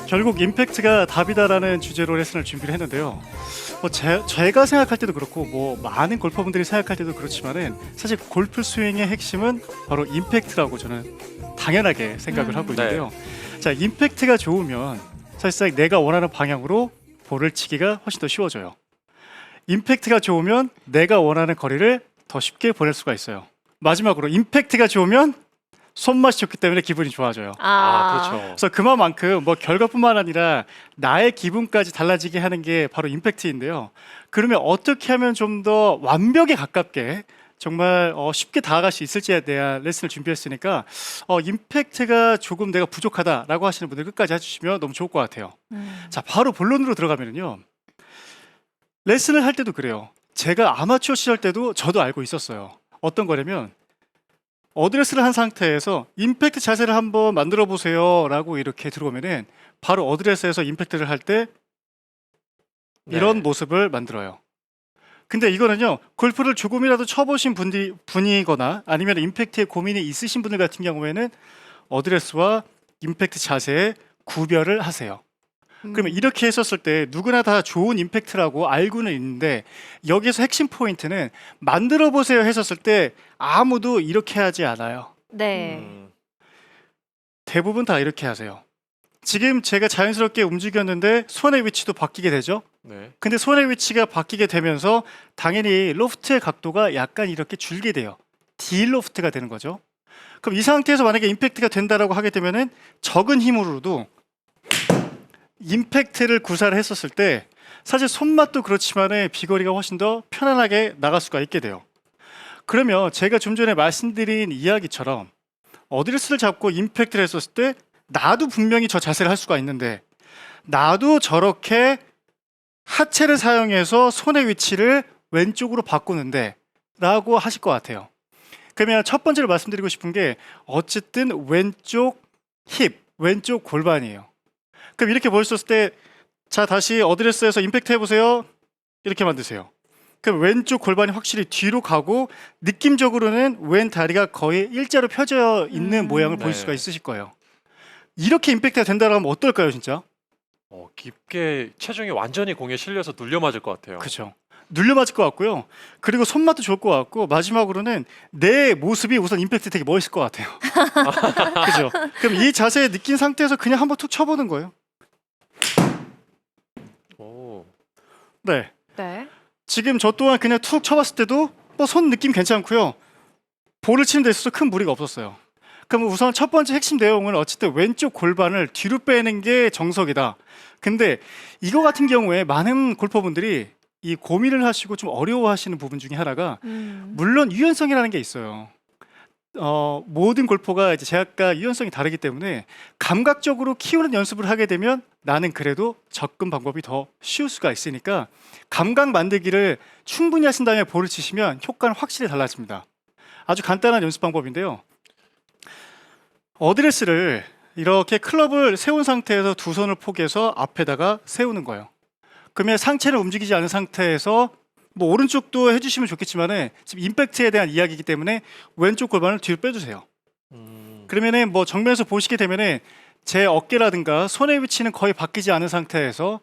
결국 임팩트가 답이다라는 주제로 레슨을 준비를 했는데요. 뭐 제가 생각할 때도 그렇고 뭐 많은 골퍼분들이 생각할 때도 그렇지만은 사실 골프 스윙의 핵심은 바로 임팩트라고 저는 당연하게 생각을 하고 있는데요. 자, 임팩트가 좋으면 사실상 내가 원하는 방향으로 볼을 치기가 훨씬 더 쉬워져요. 임팩트가 좋으면 내가 원하는 거리를 더 쉽게 보낼 수가 있어요. 마지막으로 임팩트가 좋으면 손맛이 좋기 때문에 기분이 좋아져요. 그렇죠. 그래서 그만큼 뭐 결과뿐만 아니라 나의 기분까지 달라지게 하는 게 바로 임팩트인데요. 그러면 어떻게 하면 좀 더 완벽에 가깝게 정말 쉽게 다가갈 수 있을지에 대한 레슨을 준비했으니까 임팩트가 조금 내가 부족하다라고 하시는 분들 끝까지 해주시면 너무 좋을 것 같아요. 자, 바로 본론으로 들어가면요. 레슨을 할 때도 그래요. 제가 아마추어 시절 때도 저도 알고 있었어요. 어떤 거냐면 어드레스를 한 상태에서 임팩트 자세를 한번 만들어 보세요 라고 이렇게 들어오면은 바로 어드레스에서 임팩트를 할 때 이런 모습을 만들어요. 근데 이거는요, 골프를 조금이라도 쳐보신 분이거나 아니면 임팩트에 고민이 있으신 분들 같은 경우에는 어드레스와 임팩트 자세에 구별을 하세요. 그러면 이렇게 했었을 때 누구나 다 좋은 임팩트라고 알고는 있는데, 여기서 핵심 포인트는 만들어 보세요 했었을 때 아무도 이렇게 하지 않아요. 네. 대부분 다 이렇게 하세요. 지금 제가 자연스럽게 움직였는데 손의 위치도 바뀌게 되죠. 근데 손의 위치가 바뀌게 되면서 당연히 로프트의 각도가 약간 이렇게 줄게 돼요. 딜 로프트가 되는 거죠. 그럼 이 상태에서 만약에 임팩트가 된다라고 하게 되면은 적은 힘으로도 임팩트를 구사를 했었을 때 사실 손맛도 그렇지만 비거리가 훨씬 더 편안하게 나갈 수가 있게 돼요. 그러면 제가 좀 전에 말씀드린 이야기처럼 어드레스를 잡고 임팩트를 했었을 때 나도 분명히 저 자세를 할 수가 있는데 나도 저렇게 하체를 사용해서 손의 위치를 왼쪽으로 바꾸는데 라고 하실 것 같아요. 그러면 첫 번째로 말씀드리고 싶은 게 어쨌든 왼쪽 힙, 왼쪽 골반이에요. 그럼 이렇게 보셨을 때 자, 다시 어드레스에서 임팩트 해보세요. 이렇게 만드세요. 그럼 왼쪽 골반이 확실히 뒤로 가고 느낌적으로는 왼 다리가 거의 일자로 펴져 있는 모양을 보일 수가 있으실 거예요. 이렇게 임팩트가 된다고 하면 어떨까요, 진짜? 깊게 체중이 완전히 공에 실려서 눌려 맞을 것 같아요. 그렇죠. 눌려 맞을 것 같고요. 그리고 손맛도 좋을 것 같고 마지막으로는 내 모습이 우선 임팩트 되게 멋있을 것 같아요. 그죠? 그럼 이 자세 느낀 상태에서 그냥 한번 툭 쳐보는 거예요. 네. 네. 지금 저 또한 그냥 툭 쳐봤을 때도 뭐 손 느낌 괜찮고요. 볼을 치는 데 있어서 큰 무리가 없었어요. 그럼 우선 첫 번째 핵심 내용은 어쨌든 왼쪽 골반을 뒤로 빼는 게 정석이다. 근데 이거 같은 경우에 많은 골퍼분들이 이 고민을 하시고 좀 어려워하시는 부분 중에 하나가 물론 유연성이라는 게 있어요. 모든 골퍼가 이제 제각각 유연성이 다르기 때문에 감각적으로 키우는 연습을 하게 되면 나는 그래도 접근 방법이 더 쉬울 수가 있으니까 감각 만들기를 충분히 하신 다음에 볼을 치시면 효과는 확실히 달라집니다. 아주 간단한 연습 방법인데요. 어드레스를 이렇게 클럽을 세운 상태에서 두 손을 포개서 앞에다가 세우는 거예요. 그러면 상체를 움직이지 않은 상태에서 뭐 오른쪽도 해주시면 좋겠지만은 지금 임팩트에 대한 이야기이기 때문에 왼쪽 골반을 뒤로 빼주세요. 그러면은 뭐 정면에서 보시게 되면은 제 어깨라든가 손의 위치는 거의 바뀌지 않은 상태에서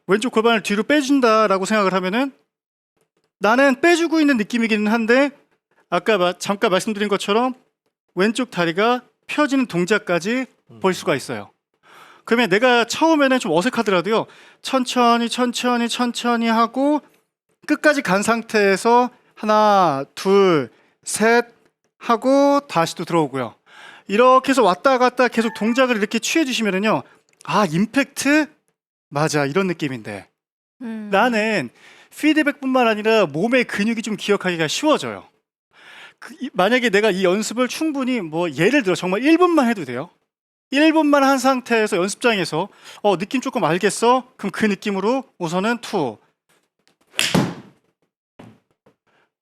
왼쪽 골반을 뒤로 빼준다라고 생각을 하면은 나는 빼주고 있는 느낌이기는 한데 아까 잠깐 말씀드린 것처럼 왼쪽 다리가 펴지는 동작까지 볼 수가 있어요. 그러면 내가 처음에는 좀 어색하더라도요, 천천히 하고 끝까지 간 상태에서 하나, 둘, 셋 하고 다시 또 들어오고요. 이렇게 해서 왔다 갔다 계속 동작을 이렇게 취해 주시면은요, 아, 임팩트? 맞아, 이런 느낌인데 나는 피드백뿐만 아니라 몸의 근육이 좀 기억하기가 쉬워져요. 만약에 내가 이 연습을 충분히 뭐 예를 들어 정말 1분만 해도 돼요. 1분만 한 상태에서 연습장에서 느낌 조금 알겠어? 그럼 그 느낌으로 우선은 투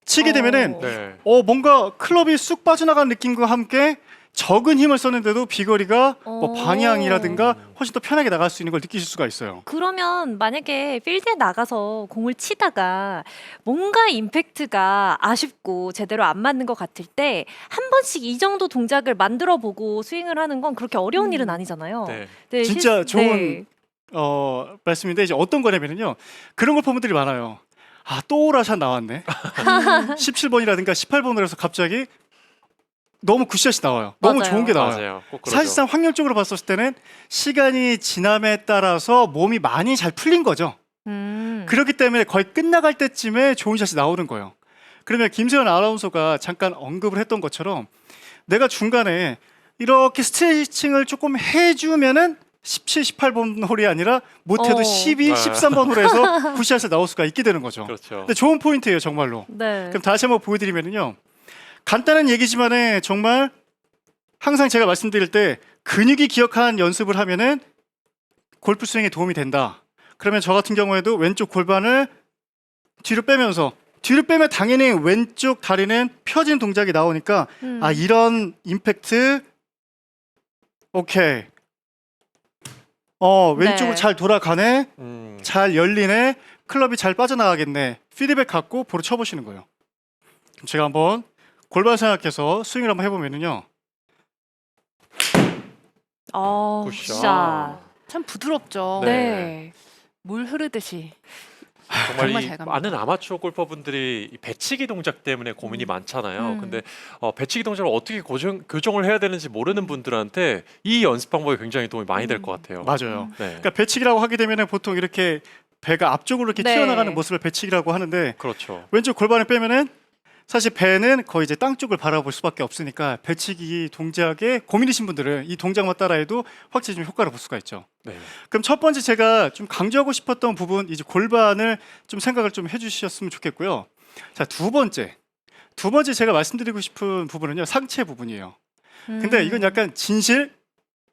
치게 되면은 뭔가 클럽이 쑥 빠져나가는 느낌과 함께 적은 힘을 썼는데도 비거리가 뭐 오. 방향이라든가 훨씬 더 편하게 나갈 수 있는 걸 느끼실 수가 있어요. 그러면 만약에 필드에 나가서 공을 치다가 뭔가 임팩트가 아쉽고 제대로 안 맞는 것 같을 때 한 번씩 이 정도 동작을 만들어 보고 스윙을 하는 건 그렇게 어려운 일은 아니잖아요. 네. 네, 진짜 좋은 네. 말씀인데 이제 어떤 거냐면요. 그런 골퍼분들이 많아요. 아, 또 오라샷 나왔네. 17번이라든가 18번으로 해서 갑자기 너무 굿샷이 나와요. 너무 맞아요. 좋은 게 나와요. 맞아요. 꼭 그러죠. 사실상 확률적으로 봤을 때는 시간이 지남에 따라서 몸이 많이 잘 풀린 거죠. 그렇기 때문에 거의 끝나갈 때쯤에 좋은 샷이 나오는 거예요. 그러면 김세현 아나운서가 잠깐 언급을 했던 것처럼 내가 중간에 이렇게 스트레칭을 조금 해주면은 17, 18번 홀이 아니라 못해도 어. 12, 네. 13번 홀에서 굿샷을 나올 수가 있게 되는 거죠. 그렇죠. 근데 좋은 포인트예요, 정말로. 네. 그럼 다시 한번 보여드리면요. 간단한 얘기지만은 정말 항상 제가 말씀드릴 때 근육이 기억한 연습을 하면은 골프 스윙에 도움이 된다. 그러면 저 같은 경우에도 왼쪽 골반을 뒤로 빼면서 뒤로 빼면 당연히 왼쪽 다리는 펴진 동작이 나오니까 아, 이런 임팩트 오케이. 왼쪽으로 네. 잘 돌아가네. 음. 잘 열리네. 클럽이 잘 빠져나가겠네. 피드백 갖고 보러 쳐보시는 거예요. 그럼 제가 한번 골반 생각해서 스윙을 한번 해보면은요. 굿샷. 진짜. 참 부드럽죠. 네. 네. 물 흐르듯이. 정말 정말 이 잘 갑니다. 많은 아마추어 골퍼분들이 이 배치기 동작 때문에 고민이 많잖아요. 근데 배치기 동작을 어떻게 교정을 해야 되는지 모르는 분들한테 이 연습 방법이 굉장히 도움이 많이 될 것 같아요. 맞아요. 네. 그러니까 배치기라고 하게 되면은 보통 이렇게 배가 앞쪽으로 이렇게 네. 튀어나가는 모습을 배치기라고 하는데 그렇죠. 왼쪽 골반을 빼면은 사실 배는 거의 이제 땅 쪽을 바라볼 수밖에 없으니까 배치기 동작에 고민이신 분들은 이 동작만 따라해도 확실히 좀 효과를 볼 수가 있죠. 네. 그럼 첫 번째 제가 좀 강조하고 싶었던 부분 이제 골반을 좀 생각을 좀 해주셨으면 좋겠고요. 자, 두 번째 제가 말씀드리고 싶은 부분은요, 상체 부분이에요. 근데 이건 약간 진실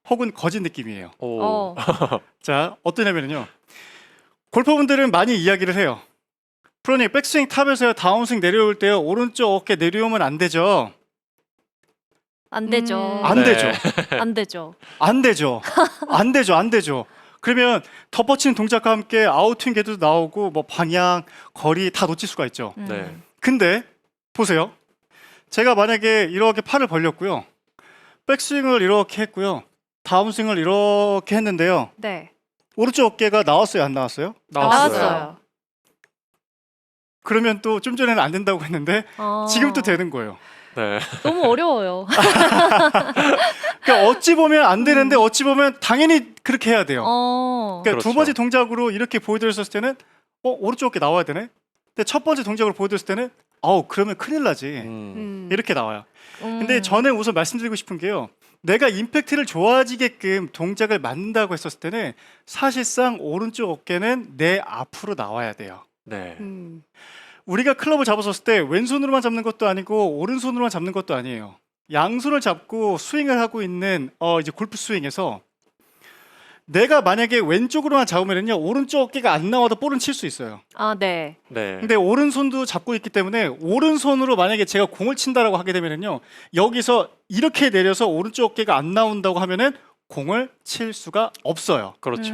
혹은 거짓 느낌이에요. 오. 어. 자, 어떠냐면요, 골퍼분들은 많이 이야기를 해요. 프로님, 백스윙 탑에서 다운스윙 내려올 때요, 오른쪽 어깨 내려오면 안 되죠. 안 되죠. 안 네. 되죠. 안 되죠. 안 되죠. 안 되죠. 안 되죠. 그러면 덮어치는 동작과 함께 아웃스윙 궤도 나오고 뭐 방향, 거리 다 놓칠 수가 있죠. 네. 근데 보세요. 제가 만약에 이렇게 팔을 벌렸고요. 백스윙을 이렇게 했고요. 다운스윙을 이렇게 했는데요. 네. 오른쪽 어깨가 나왔어요, 안 나왔어요? 나왔어요. 그러면 또 좀 전에는 안 된다고 했는데 지금 또 되는 거예요. 네. 너무 어려워요. 그러니까 어찌 보면 안 되는데 어찌 보면 당연히 그렇게 해야 돼요. 그러니까 그렇죠. 두 번째 동작으로 이렇게 보여드렸을 때는 오른쪽 어깨 나와야 되네. 근데 첫 번째 동작으로 보여드렸을 때는 그러면 큰일 나지. 이렇게 나와요. 근데 저는 우선 말씀드리고 싶은 게요. 내가 임팩트를 좋아지게끔 동작을 만든다고 했었을 때는 사실상 오른쪽 어깨는 내 앞으로 나와야 돼요. 네. 우리가 클럽을 잡았을 때 왼손으로만 잡는 것도 아니고 오른손으로만 잡는 것도 아니에요. 양손을 잡고 스윙을 하고 있는 이제 골프 스윙에서 내가 만약에 왼쪽으로만 잡으면요, 오른쪽 어깨가 안 나와도 볼은 칠 수 있어요. 네. 네. 근데 오른손도 잡고 있기 때문에 오른손으로 만약에 제가 공을 친다라고 하게 되면요, 여기서 이렇게 내려서 오른쪽 어깨가 안 나온다고 하면은 공을 칠 수가 없어요. 그렇죠.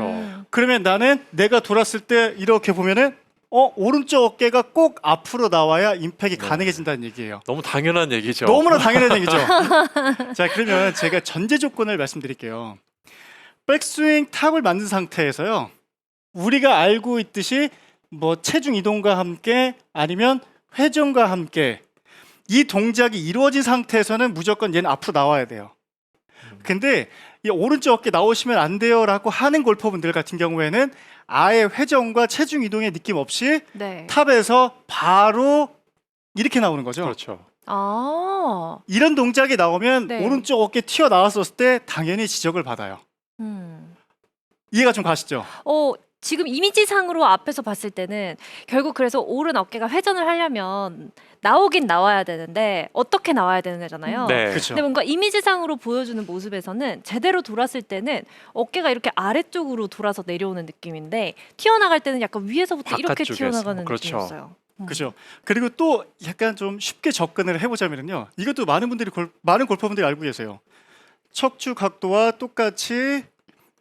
그러면 나는 내가 돌았을 때 이렇게 보면은 오른쪽 어깨가 꼭 앞으로 나와야 임팩이 네. 가능해진다는 얘기예요. 너무 당연한 얘기죠. 너무나 당연한 얘기죠. 자, 그러면 제가 전제 조건을 말씀드릴게요. 백스윙 탑을 만든 상태에서요, 우리가 알고 있듯이 뭐 체중 이동과 함께 아니면 회전과 함께 이 동작이 이루어진 상태에서는 무조건 얘는 앞으로 나와야 돼요. 근데 이 오른쪽 어깨 나오시면 안 돼요라고 하는 골퍼분들 같은 경우에는 아예 회전과 체중 이동의 느낌 없이 네. 탑에서 바로 이렇게 나오는 거죠. 그렇죠. 이런 동작이 나오면 네. 오른쪽 어깨 튀어나왔을 때 당연히 지적을 받아요. 이해가 좀 가시죠? 지금 이미지상으로 앞에서 봤을 때는 결국 그래서 오른 어깨가 회전을 하려면 나오긴 나와야 되는데 어떻게 나와야 되는 거잖아요. 네. 그렇죠. 근데 뭔가 이미지상으로 보여주는 모습에서는 제대로 돌았을 때는 어깨가 이렇게 아래쪽으로 돌아서 내려오는 느낌인데 튀어나갈 때는 약간 위에서부터 이렇게 바깥쪽에서. 튀어나가는 그렇죠. 느낌이었어요. 그렇죠. 그리고 또 약간 좀 쉽게 접근을 해보자면요, 이것도 많은 골퍼분들이 알고 계세요. 척추 각도와 똑같이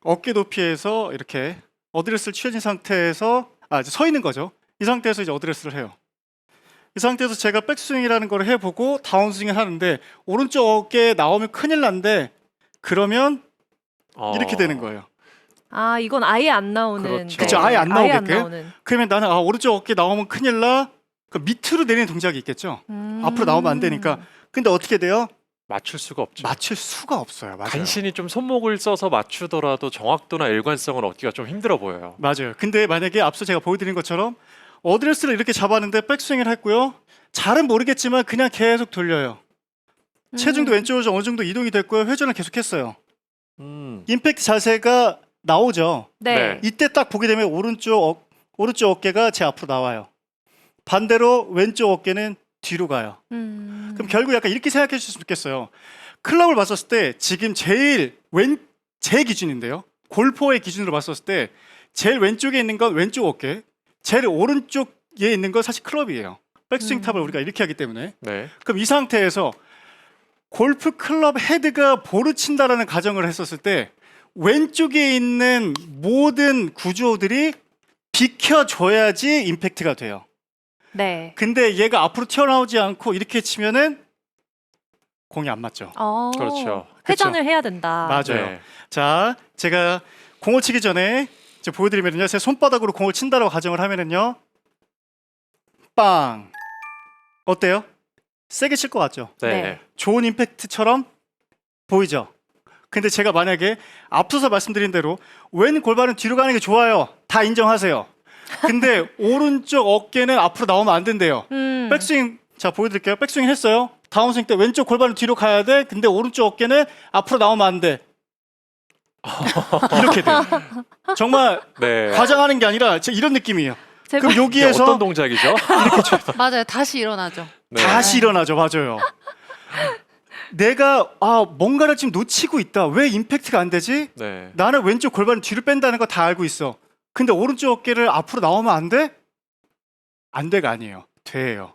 어깨 높이에서 이렇게 어드레스를 취해진 상태에서 이제 서 있는 거죠. 이 상태에서 이제 어드레스를 해요. 이 상태에서 제가 백스윙이라는 걸 해보고 다운스윙을 하는데 오른쪽 어깨에 나오면 큰일 난데 그러면 이렇게 되는 거예요. 아, 이건 아예 안 나오는. 그렇죠. 그쵸, 아예 안 아예 안 나오게끔. 나오는. 그러면 나는 오른쪽 어깨 나오면 큰일 나. 그 밑으로 내리는 동작이 있겠죠. 앞으로 나오면 안 되니까. 근데 어떻게 돼요? 맞출 수가 없죠. 맞출 수가 없어요. 맞아요. 간신히 좀 손목을 써서 맞추더라도 정확도나 일관성을 얻기가 좀 힘들어 보여요. 맞아요. 근데 만약에 앞서 제가 보여드린 것처럼 어드레스를 이렇게 잡았는데 백스윙을 했고요. 잘은 모르겠지만 그냥 계속 돌려요. 체중도 왼쪽으로 어느 정도 이동이 됐고요. 회전을 계속했어요. 임팩트 자세가 나오죠. 네. 네. 이때 딱 보게 되면 오른쪽 어깨가 제 앞으로 나와요. 반대로 왼쪽 어깨는 뒤로 가요. 그럼 결국 약간 이렇게 생각해 주셨으면 좋겠어요. 클럽을 봤었을 때 지금 제 기준인데요. 골퍼의 기준으로 봤었을 때 제일 왼쪽에 있는 건 왼쪽 어깨, 제일 오른쪽에 있는 건 사실 클럽이에요. 백스윙 탑을 우리가 이렇게 하기 때문에. 네. 그럼 이 상태에서 골프 클럽 헤드가 볼을 친다라는 가정을 했었을 때 왼쪽에 있는 모든 구조들이 비켜줘야지 임팩트가 돼요. 네. 근데 얘가 앞으로 튀어나오지 않고 이렇게 치면은 공이 안 맞죠. 그렇죠. 회전을 해야 된다. 맞아요. 네. 자, 제가 공을 치기 전에 이제 보여드리면요, 제 손바닥으로 공을 친다라고 가정을 하면은요, 빵. 어때요? 세게 칠 것 같죠? 네. 네. 좋은 임팩트처럼 보이죠? 근데 제가 만약에 앞서서 말씀드린 대로 왼 골반은 뒤로 가는 게 좋아요. 다 인정하세요. 근데 오른쪽 어깨는 앞으로 나오면 안 된대요. 백스윙, 자 보여드릴게요. 백스윙 했어요. 다운스윙 때 왼쪽 골반은 뒤로 가야 돼. 근데 오른쪽 어깨는 앞으로 나오면 안 돼. 이렇게 돼요. 정말 네. 과장하는 게 아니라 진짜 이런 느낌이에요. 제발. 그럼 이게 여기에서 어떤 동작이죠? 맞아요. 다시 일어나죠. 네. 다시 일어나죠. 맞아요. 내가 뭔가를 지금 놓치고 있다. 왜 임팩트가 안 되지? 네. 나는 왼쪽 골반을 뒤로 뺀다는 거 다 알고 있어. 근데 오른쪽 어깨를 앞으로 나오면 안 돼? 안 돼가 아니에요. 돼요.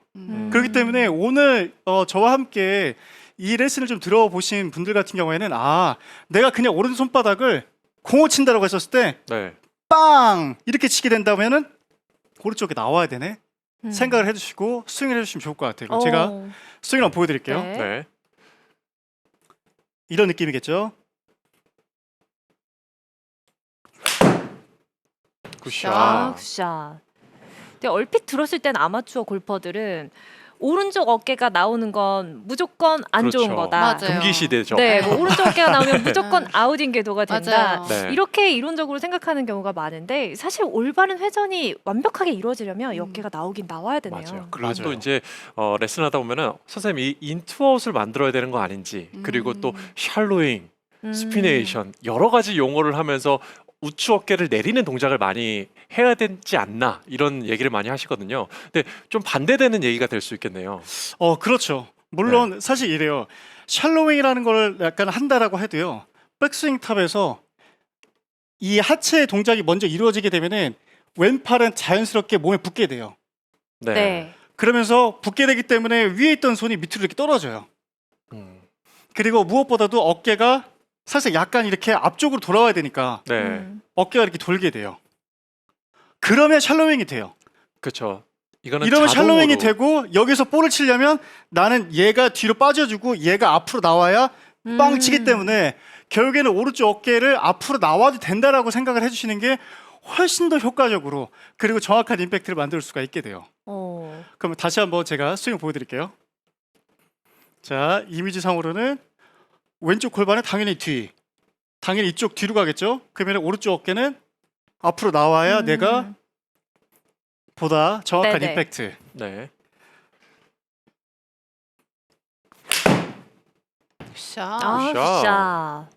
그렇기 때문에 오늘 저와 함께 이 레슨을 좀 들어보신 분들 같은 경우에는 내가 그냥 오른손 손바닥을 공을 친다라고 했었을 때 네. 빵! 이렇게 치게 된다면은 오른쪽에 나와야 되네. 생각을 해주시고 스윙을 해주시면 좋을 것 같아요. 그럼 제가 스윙을 한번 보여드릴게요. 네. 네. 이런 느낌이겠죠? 굿샷. 굿샷. 근데 얼핏 들었을 땐 아마추어 골퍼들은 오른쪽 어깨가 나오는 건 무조건 안 좋은 그렇죠. 거다. 맞아요. 금기 시대죠. 네, 뭐 오른쪽 어깨가 나오면 무조건 아웃인 궤도가 된다. 맞아요. 네. 이렇게 이론적으로 생각하는 경우가 많은데 사실 올바른 회전이 완벽하게 이루어지려면 이 어깨가 나오긴 나와야 되네요. 맞아요. 그리고 또 맞아요. 이제 레슨하다 보면은 선생님이 이 인투아웃을 만들어야 되는 거 아닌지, 그리고 또 샬로잉, 스피네이션 여러 가지 용어를 하면서 우측 어깨를 내리는 동작을 많이 해야 되지 않나 이런 얘기를 많이 하시거든요. 근데 좀 반대되는 얘기가 될 수 있겠네요. 그렇죠. 물론 사실 이래요. 샬로윙이라는 걸 약간 한다라고 해도요. 백스윙 탑에서 이 하체 동작이 먼저 이루어지게 되면은 왼팔은 자연스럽게 몸에 붙게 돼요. 네. 네. 그러면서 붙게 되기 때문에 위에 있던 손이 밑으로 이렇게 떨어져요. 음. 그리고 무엇보다도 어깨가 사실 약간 이렇게 앞쪽으로 돌아와야 되니까 네. 어깨가 이렇게 돌게 돼요. 그러면 샬로윙이 돼요. 그렇죠. 이거는 이러면 자동으로. 샬로윙이 되고 여기서 볼을 치려면 나는 얘가 뒤로 빠져주고 얘가 앞으로 나와야 빵 치기 때문에 결국에는 오른쪽 어깨를 앞으로 나와도 된다라고 생각을 해주시는 게 훨씬 더 효과적으로 그리고 정확한 임팩트를 만들 수가 있게 돼요. 그럼 다시 한번 제가 스윙 보여드릴게요. 자, 이미지상으로는 왼쪽 골반은 당연히 당연히 이쪽 뒤로 가겠죠. 그러면 오른쪽 어깨는 앞으로 나와야 내가 보다 정확한 네네. 임팩트. 네. 굿샷. 아, 굿샷. 굿샷.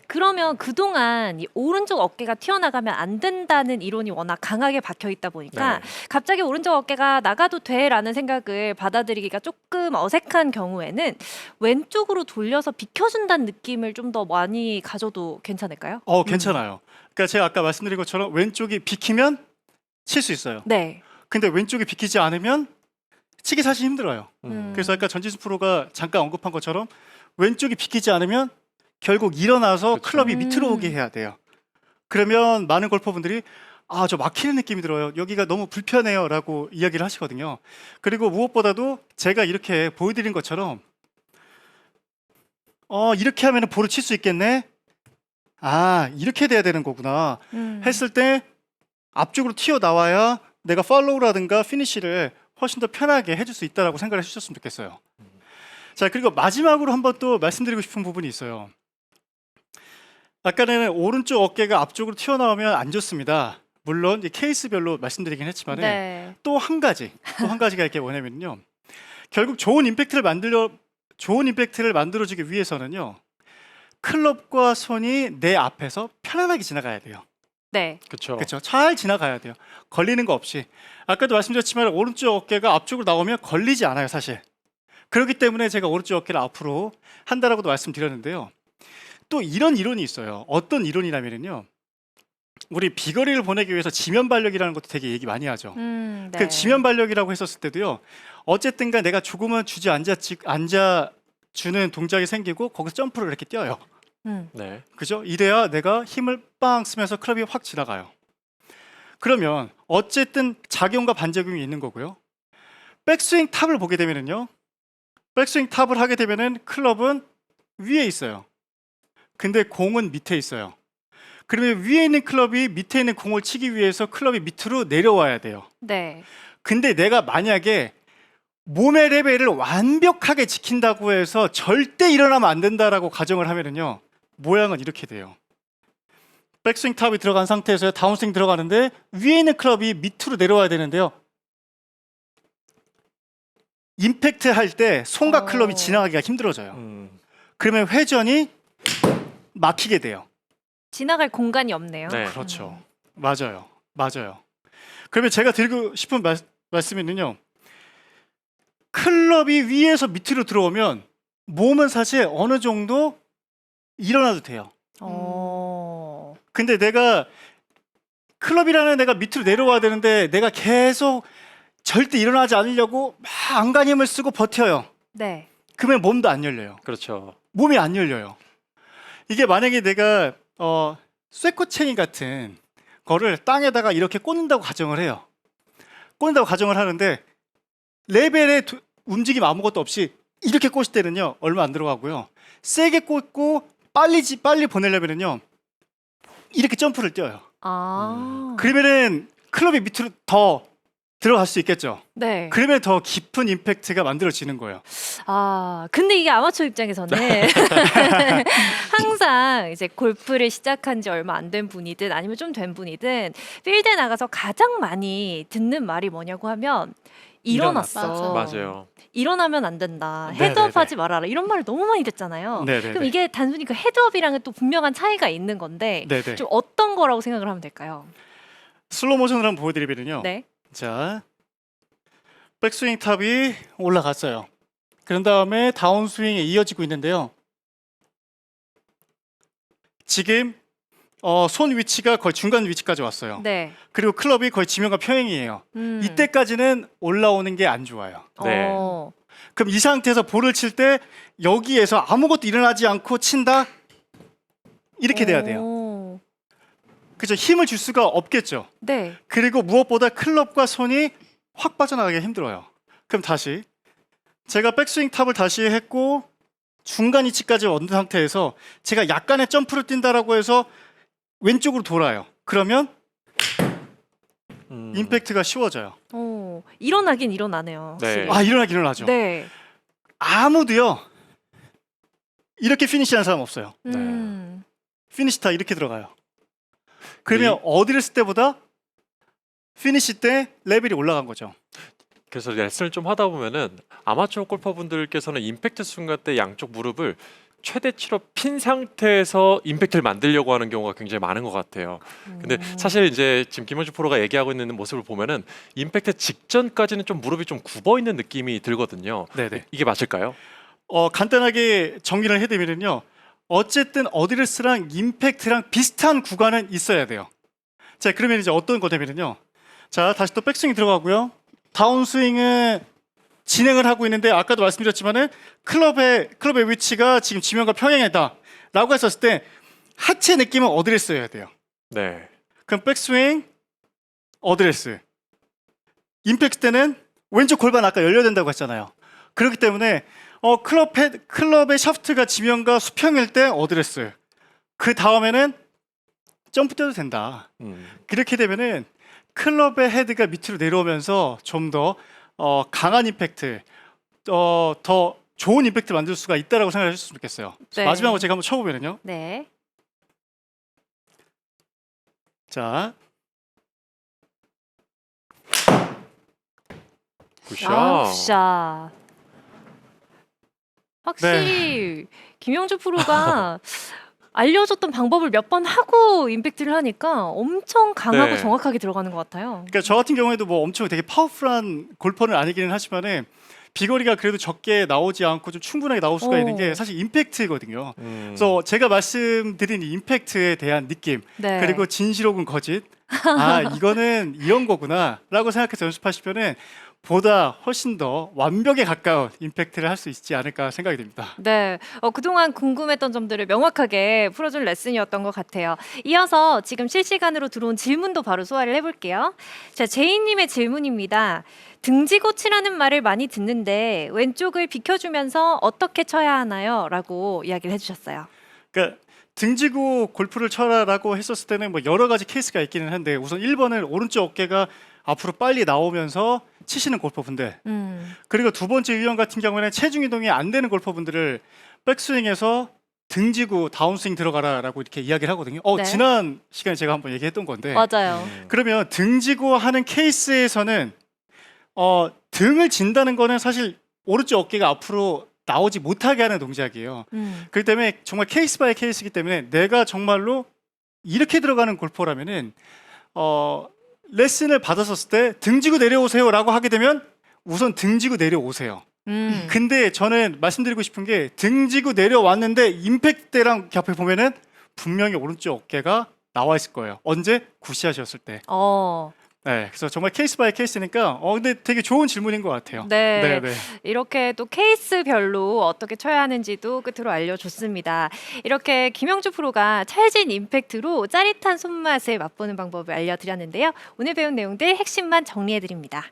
그러면 그동안 이 오른쪽 어깨가 튀어나가면 안 된다는 이론이 워낙 강하게 박혀 있다 보니까 네. 갑자기 오른쪽 어깨가 나가도 돼라는 생각을 받아들이기가 조금 어색한 경우에는 왼쪽으로 돌려서 비켜준다는 느낌을 좀 더 많이 가져도 괜찮을까요? 괜찮아요. 그러니까 제가 아까 말씀드린 것처럼 왼쪽이 비키면 칠 수 있어요. 네. 근데 왼쪽이 비키지 않으면 치기 사실 힘들어요. 음. 그래서 아까 전지수 프로가 잠깐 언급한 것처럼 왼쪽이 비키지 않으면 결국 일어나서 그쵸. 클럽이 밑으로 오게 해야 돼요. 그러면 많은 골퍼분들이 아, 저 막히는 느낌이 들어요. 여기가 너무 불편해요. 라고 이야기를 하시거든요. 그리고 무엇보다도 제가 이렇게 보여드린 것처럼 이렇게 하면 볼을 칠 수 있겠네? 아, 이렇게 돼야 되는 거구나. 했을 때 앞쪽으로 튀어나와야 내가 팔로우라든가 피니쉬를 훨씬 더 편하게 해줄 수 있다고 생각을 해주셨으면 좋겠어요. 자, 그리고 마지막으로 한번 또 말씀드리고 싶은 부분이 있어요. 아까는 오른쪽 어깨가 앞쪽으로 튀어나오면 안 좋습니다. 물론 이 케이스별로 말씀드리긴 했지만 네. 또 한 가지가 이렇게 뭐냐면요. 결국 좋은 임팩트를 만들어주기 위해서는요. 클럽과 손이 내 앞에서 편안하게 지나가야 돼요. 네. 그렇죠. 그렇죠. 잘 지나가야 돼요. 걸리는 거 없이. 아까도 말씀드렸지만 오른쪽 어깨가 앞쪽으로 나오면 걸리지 않아요, 사실. 그렇기 때문에 제가 오른쪽 어깨를 앞으로 한다라고도 말씀드렸는데요. 또 이런 이론이 있어요. 어떤 이론이냐면요. 우리 비거리를 보내기 위해서 지면 발력이라는 것도 되게 얘기 많이 하죠. 네. 그 지면 발력이라고 했었을 때도요. 어쨌든간 내가 조금은 앉아 주는 동작이 생기고 거기서 점프를 이렇게 뛰어요. 네. 그죠? 이래야 내가 힘을 빵 쓰면서 클럽이 확 지나가요. 그러면 어쨌든 작용과 반작용이 있는 거고요. 백스윙 탑을 보게 되면은요. 백스윙 탑을 하게 되면은 클럽은 위에 있어요. 근데 공은 밑에 있어요. 그러면 위에 있는 클럽이 밑에 있는 공을 치기 위해서 클럽이 밑으로 내려와야 돼요. 네. 근데 내가 만약에 몸의 레벨을 완벽하게 지킨다고 해서 절대 일어나면 안 된다라고 가정을 하면은요. 모양은 이렇게 돼요. 백스윙 탑이 들어간 상태에서 다운스윙 들어가는데 위에 있는 클럽이 밑으로 내려와야 되는데요. 임팩트 할 때 손과 클럽이 지나가기가 힘들어져요. 그러면 회전이 막히게 돼요. 지나갈 공간이 없네요. 네. 그렇죠. 맞아요. 그러면 제가 드리고 싶은 말씀은요. 클럽이 위에서 밑으로 들어오면 몸은 사실 어느 정도 일어나도 돼요. 근데 내가 클럽이라는 내가 밑으로 내려와야 되는데 내가 계속 절대 일어나지 않으려고 막 안간 힘을 쓰고 버텨요. 네. 그러면 몸도 안 열려요. 그렇죠. 몸이 안 열려요. 이게 만약에 내가 쇠꼬챙이 같은 거를 땅에다가 이렇게 꽂는다고 가정을 해요. 꽂는다고 가정을 하는데 레벨의 움직임 아무것도 없이 이렇게 꽂을 때는요 얼마 안 들어가고요. 세게 꽂고 빨리 보내려면은요 이렇게 점프를 뛰어요. 그러면은 클럽이 밑으로 더 들어갈 수 있겠죠. 네. 그러면 더 깊은 임팩트가 만들어지는 거예요. 근데 이게 아마추어 입장에서는 항상 이제 골프를 시작한 지 얼마 안 된 분이든 아니면 좀 된 분이든 필드에 나가서 가장 많이 듣는 말이 뭐냐고 하면 일어났어. 맞아요. 일어나면 안 된다. 네네네. 헤드업하지 말아라. 이런 말을 너무 많이 듣잖아요. 네네네. 그럼 이게 단순히 그 헤드업이랑은 또 분명한 차이가 있는 건데 네네. 좀 어떤 거라고 생각을 하면 될까요? 슬로우 모션으로 한번 보여드리면요. 네. 자, 백스윙 탑이 올라갔어요. 그런 다음에 다운스윙에 이어지고 있는데요. 지금 손 위치가 거의 중간 위치까지 왔어요. 네. 그리고 클럽이 거의 지면과 평행이에요. 이때까지는 올라오는 게 안 좋아요. 네. 그럼 이 상태에서 볼을 칠 때 여기에서 아무것도 일어나지 않고 친다? 이렇게 돼야 돼요. 그죠? 힘을 줄 수가 없겠죠. 네. 그리고 무엇보다 클럽과 손이 확 빠져나가기가 힘들어요. 그럼 다시 제가 백스윙 탑을 다시 했고 중간 위치까지 온 상태에서 제가 약간의 점프를 뛴다라고 해서 왼쪽으로 돌아요. 그러면 임팩트가 쉬워져요. 일어나긴 일어나네요. 네. 확실히. 일어나긴 일어나죠. 네. 아무도요 이렇게 피니시하는 사람 없어요. 피니시 다 이렇게 들어가요. 그러면 네. 어디를 쓸 때보다 피니시 때 레벨이 올라간 거죠. 그래서 레슨을 좀 하다 보면은 아마추어 골퍼분들께서는 임팩트 순간 때 양쪽 무릎을 최대치로 핀 상태에서 임팩트를 만들려고 하는 경우가 굉장히 많은 것 같아요. 근데 사실 이제 지금 김원주 프로가 얘기하고 있는 모습을 보면은 임팩트 직전까지는 좀 무릎이 좀 굽어 있는 느낌이 들거든요. 네네. 이게 맞을까요? 간단하게 정리를 해드리면요. 어쨌든 어디를 쓰랑 임팩트랑 비슷한 구간은 있어야 돼요. 자, 그러면 이제 어떤 거 되면요. 자, 다시 또 백스윙 들어가고요. 다운스윙은 진행을 하고 있는데 아까도 말씀드렸지만은 클럽의 위치가 지금 지면과 평행하다 라고 했었을 때 하체 느낌은 어드레스여야 돼요. 네. 그럼 백스윙, 어드레스. 임팩트 때는 왼쪽 골반 아까 열려야 된다고 했잖아요. 그렇기 때문에 클럽의 샤프트가 지면과 수평일 때 어드레스. 그 다음에는 점프 뛰어도 된다. 그렇게 되면은 클럽의 헤드가 밑으로 내려오면서 좀 더 강한 임팩트, 더 좋은 임팩트를 만들 수가 있다라고 생각하셨으면 좋겠어요. 네. 마지막으로 제가 한번 쳐보면요. 네. 자, 굿샷. 굿샷. 확실히 김영주 프로가 알려줬던 방법을 몇 번 하고 임팩트를 하니까 엄청 강하고 네. 정확하게 들어가는 것 같아요. 그러니까 저 같은 경우에도 뭐 엄청 되게 파워풀한 골퍼는 아니기는 하지만은 비거리가 그래도 적게 나오지 않고 좀 충분하게 나올 수가 있는 게 사실 임팩트거든요. 그래서 제가 말씀드린 이 임팩트에 대한 느낌 네. 그리고 진실 혹은 거짓 이거는 이런 거구나라고 생각해서 연습하시면은 보다 훨씬 더 완벽에 가까운 임팩트를 할 수 있지 않을까 생각이 됩니다. 네, 그동안 궁금했던 점들을 명확하게 풀어준 레슨이었던 것 같아요. 이어서 지금 실시간으로 들어온 질문도 바로 소화를 해볼게요. 자, 제이님의 질문입니다. 등지고 치라는 말을 많이 듣는데 왼쪽을 비켜주면서 어떻게 쳐야 하나요? 라고 이야기를 해주셨어요. 그러니까 등지고 골프를 쳐라라고 했었을 때는 뭐 여러 가지 케이스가 있기는 한데 우선 1번은 오른쪽 어깨가 앞으로 빨리 나오면서 치시는 골퍼분들 그리고 두 번째 유형 같은 경우에는 체중 이동이 안 되는 골퍼분들을 백스윙에서 등지고 다운스윙 들어가라라고 이렇게 이야기를 하거든요. 네. 지난 시간에 제가 한번 얘기했던 건데 맞아요. 그러면 등지고 하는 케이스에서는 등을 진다는 거는 사실 오른쪽 어깨가 앞으로 나오지 못하게 하는 동작이에요. 그렇기 때문에 정말 케이스 바이 케이스이기 때문에 내가 정말로 이렇게 들어가는 골퍼라면은 레슨을 받았었을 때 등지고 내려오세요라고 하게 되면 우선 등지고 내려오세요. 근데 저는 말씀드리고 싶은 게 등지고 내려왔는데 임팩트 때랑 옆에 보면은 분명히 오른쪽 어깨가 나와 있을 거예요. 언제? 굿샷이었을 때. 네, 그래서 정말 케이스 바이 케이스니까 근데 되게 좋은 질문인 것 같아요. 네. 네. 이렇게 또 케이스별로 어떻게 쳐야 하는지도 끝으로 알려줬습니다. 이렇게 김영주 프로가 찰진 임팩트로 짜릿한 손맛을 맛보는 방법을 알려드렸는데요. 오늘 배운 내용들 핵심만 정리해드립니다.